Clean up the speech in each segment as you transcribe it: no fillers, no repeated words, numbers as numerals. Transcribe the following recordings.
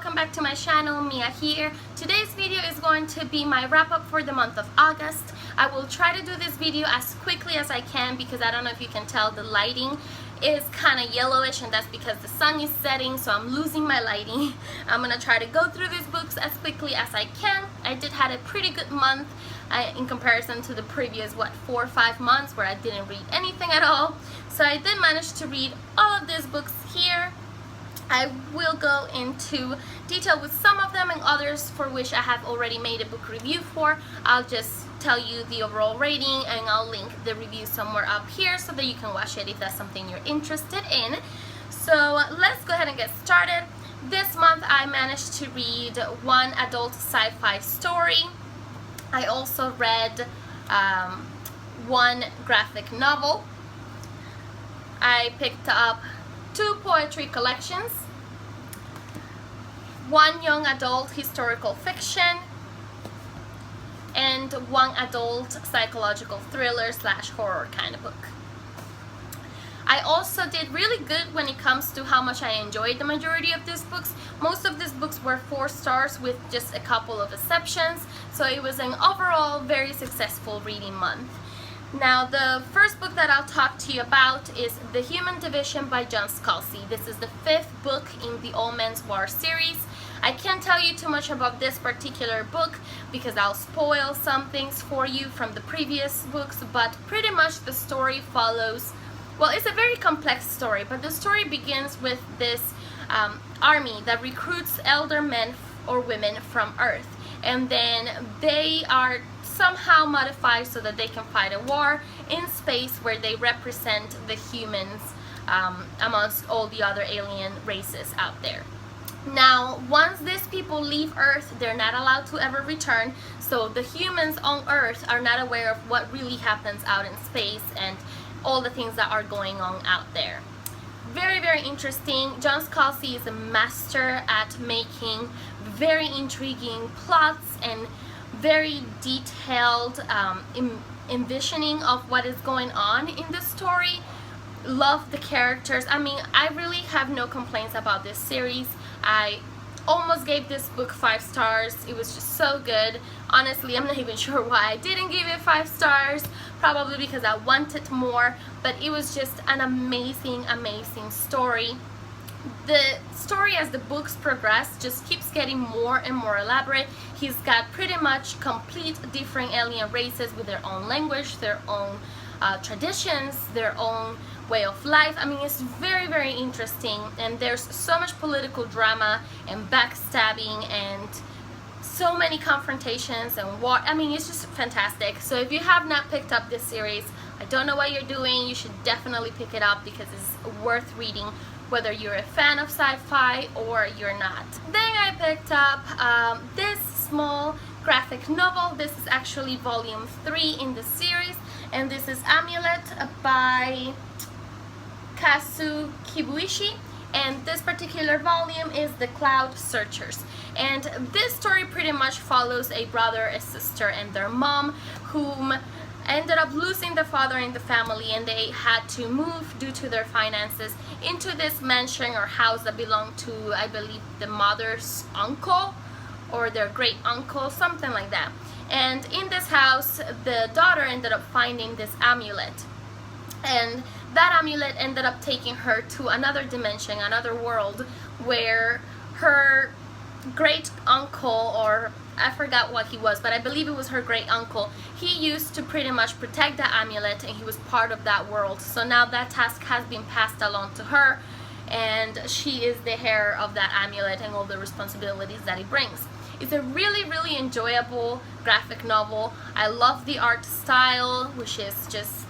welcome back to my channel. Mia here. Today's video is going to be my wrap-up for the month of August. I will try to do this video as quickly as I can because I don't know if you can tell, the lighting is kind of yellowish, and that's because the sun is setting, so I'm losing my lighting. I'm gonna try to go through these books as quickly as I can. I did had a pretty good month in comparison to the previous 4 or 5 months where I didn't read anything at all. So I did manage to read all of these books here. I will go into detail with some of them, and others for which I have already made a book review for, I'll just tell you the overall rating, and I'll link the review somewhere up here so that you can watch it if that's something you're interested in. So let's go ahead and get started. This month I managed to read one adult sci-fi story. I also read one graphic novel. I picked up 2 poetry collections, 1 young adult historical fiction, and 1 adult psychological thriller / horror kind of book. I also did really good when it comes to how much I enjoyed the majority of these books. Most of these books were 4 stars with just a couple of exceptions, so it was an overall very successful reading month. Now, the first book that I'll talk to you about is The Human Division by John Scalzi. This is the 5th book in the All Men's War series. I can't tell you too much about this particular book because I'll spoil some things for you from the previous books, but pretty much the story follows, well, it's a very complex story, but the story begins with this army that recruits elder men or women from Earth, and then they are somehow modified so that they can fight a war in space where they represent the humans amongst all the other alien races out there. Now, once these people leave Earth, they're not allowed to ever return, so the humans on Earth are not aware of what really happens out in space and all the things that are going on out there. Very, very interesting. John Scalzi is a master at making very intriguing plots and very detailed envisioning of what is going on in the story. Love the characters. I mean, I really have no complaints about this series. I almost gave this book 5 stars. It was just so good. Honestly, I'm not even sure why I didn't give it 5 stars. Probably because I wanted more, but it was just an amazing, amazing story. The story as the books progress just keeps getting more and more elaborate. He's got pretty much complete different alien races with their own language, their own traditions, their own way of life. I mean, it's very, very interesting, and there's so much political drama and backstabbing and so many confrontations and war. I mean, it's just fantastic. So if you have not picked up this series, I don't know what you're doing. You should definitely pick it up because it's worth reading, whether you're a fan of sci-fi or you're not. Then I picked up this small graphic novel. This is actually volume 3 in the series, and this is Amulet by Kazu Kibuishi, and this particular volume is The Cloud Searchers. And this story pretty much follows a brother, a sister, and their mom, whom ended up losing the father in the family, and they had to move due to their finances into this mansion or house that belonged to, I believe, the mother's uncle or their great uncle, something like that. And in this house, the daughter ended up finding this amulet, and that amulet ended up taking her to another dimension, another world, where her great uncle, or I forgot what he was, but I believe it was her great uncle, he used to pretty much protect the amulet, and he was part of that world. So now that task has been passed along to her, and she is the heir of that amulet and all the responsibilities that it brings. It's a really, really enjoyable graphic novel. I love the art style, which is just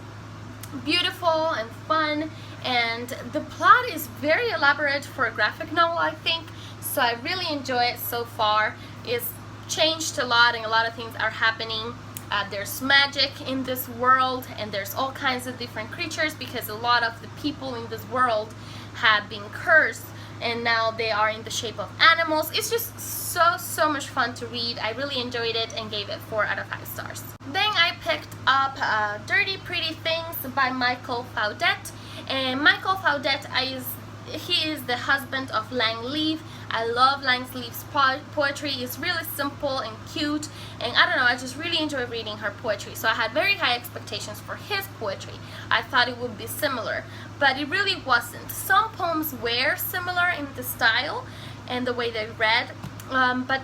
beautiful and fun, and the plot is very elaborate for a graphic novel, I think. So I really enjoy it so far. It's changed a lot, and a lot of things are happening. There's magic in this world, and there's all kinds of different creatures because a lot of the people in this world have been cursed, and now they are in the shape of animals. It's just so much fun to read. I really enjoyed it and gave it 4 out of 5 stars. Then I picked up Dirty Pretty Things by Michael Faudet, and Michael Faudet he is the husband of Lang Leaf. I love Langsleeve's poetry. It's really simple and cute, and I don't know, I just really enjoy reading her poetry. So I had very high expectations for his poetry. I thought it would be similar, but it really wasn't. Some poems were similar in the style and the way they read, but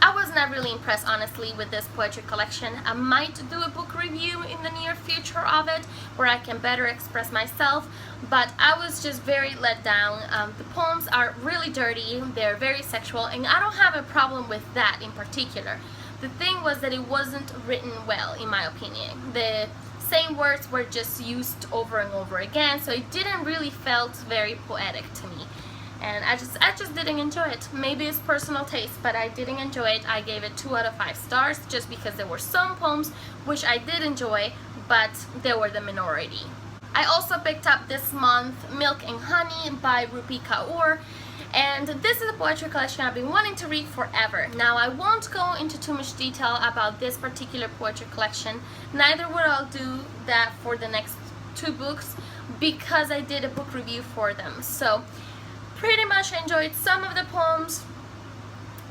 I was not really impressed, honestly, with this poetry collection. I might do a book review in the near future of it where I can better express myself, but I was just very let down. The poems are really dirty, they're very sexual, and I don't have a problem with that in particular. The thing was that it wasn't written well, in my opinion. The same words were just used over and over again, so it didn't really felt very poetic to me. And I just didn't enjoy it. Maybe it's personal taste, but I didn't enjoy it. I gave it 2 out of 5 stars just because there were some poems which I did enjoy, but they were the minority. I also picked up this month Milk and Honey by Rupi Kaur, and this is a poetry collection I've been wanting to read forever. Now, I won't go into too much detail about this particular poetry collection, neither will I do that for the next 2 books because I did a book review for them. So pretty much enjoyed some of the poems,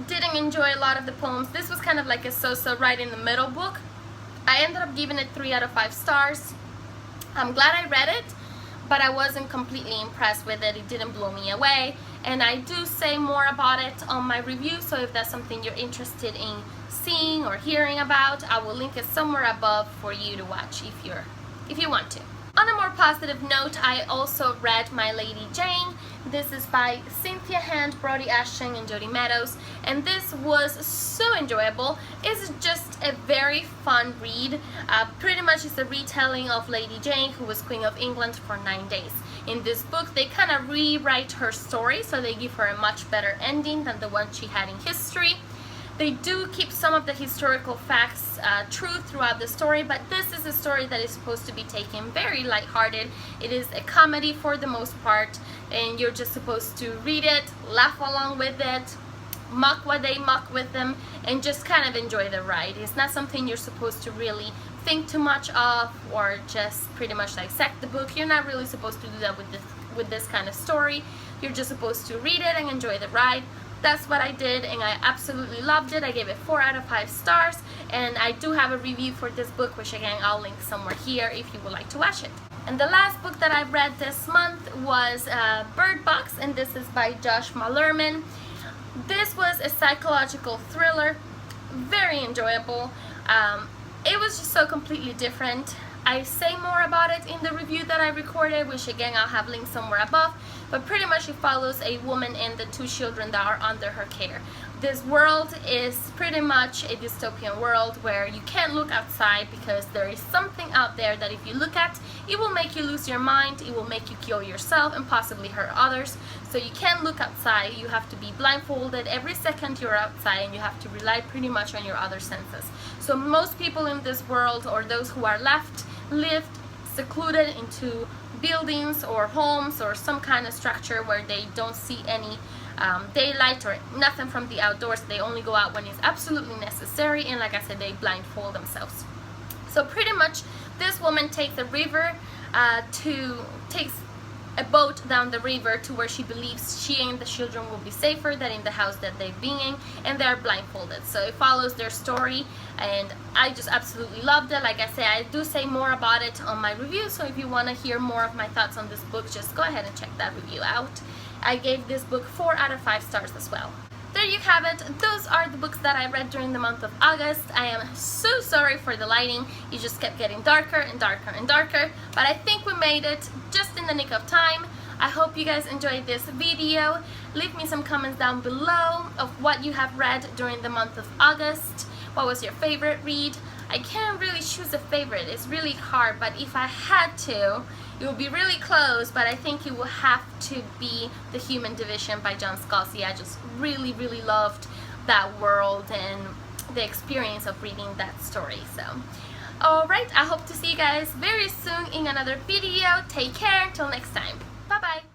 didn't enjoy a lot of the poems. This was kind of like a so-so right in the middle book. I ended up giving it 3 out of 5 stars. I'm glad I read it, but I wasn't completely impressed with it. It didn't blow me away, and I do say more about it on my review, so if that's something you're interested in seeing or hearing about, I will link it somewhere above for you to watch if you want to. On a more positive note, I also read My Lady Jane. This is by Cynthia Hand, Brody Ashton, and Jody Meadows, and this was so enjoyable. It's just a very fun read. Pretty much it's a retelling of Lady Jane, who was Queen of England for 9 days. In this book, they kind of rewrite her story, so they give her a much better ending than the one she had in history. They do keep some of the historical facts true throughout the story, but this is a story that is supposed to be taken very lighthearted. It is a comedy for the most part, and you're just supposed to read it, laugh along with it, mock what they mock with them, and just kind of enjoy the ride. It's not something you're supposed to really think too much of or just pretty much dissect the book. You're not really supposed to do that with this kind of story. You're just supposed to read it and enjoy the ride. That's what I did, and I absolutely loved it. I gave it 4 out of 5 stars, and I do have a review for this book, which again I'll link somewhere here if you would like to watch it. And the last book that I read this month was Bird Box, and this is by Josh Malerman. This was a psychological thriller, very enjoyable. It was just so completely different. I say more about it in the review that I recorded, which again I'll have linked somewhere above, but pretty much it follows a woman and the 2 children that are under her care. This world is pretty much a dystopian world where you can't look outside because there is something out there that if you look at, it will make you lose your mind, it will make you kill yourself and possibly hurt others. So you can't look outside, you have to be blindfolded every second you're outside, and you have to rely pretty much on your other senses. So most people in this world, or those who are left, lived secluded into buildings or homes or some kind of structure where they don't see any daylight or nothing from the outdoors. They only go out when it's absolutely necessary, and like I said, they blindfold themselves. So pretty much this woman takes a boat down the river to where she believes she and the children will be safer than in the house that they've been in, and they're blindfolded. So it follows their story, and I just absolutely loved it. Like I say, I do say more about it on my review, so if you want to hear more of my thoughts on this book, just go ahead and check that review out. I gave this book 4 out of 5 stars as well. There you have it. Those are the books that I read during the month of August. I am so sorry for the lighting. It just kept getting darker and darker and darker, but I think we made it just in the nick of time. I hope you guys enjoyed this video. Leave me some comments down below of what you have read during the month of August. What was your favorite read? I can't really choose a favorite. It's really hard, but if I had to, it would be really close, but I think it will have to be The Human Division by John Scalzi. I just really, really loved that world and the experience of reading that story. So, alright, I hope to see you guys very soon in another video. Take care, till next time. Bye-bye.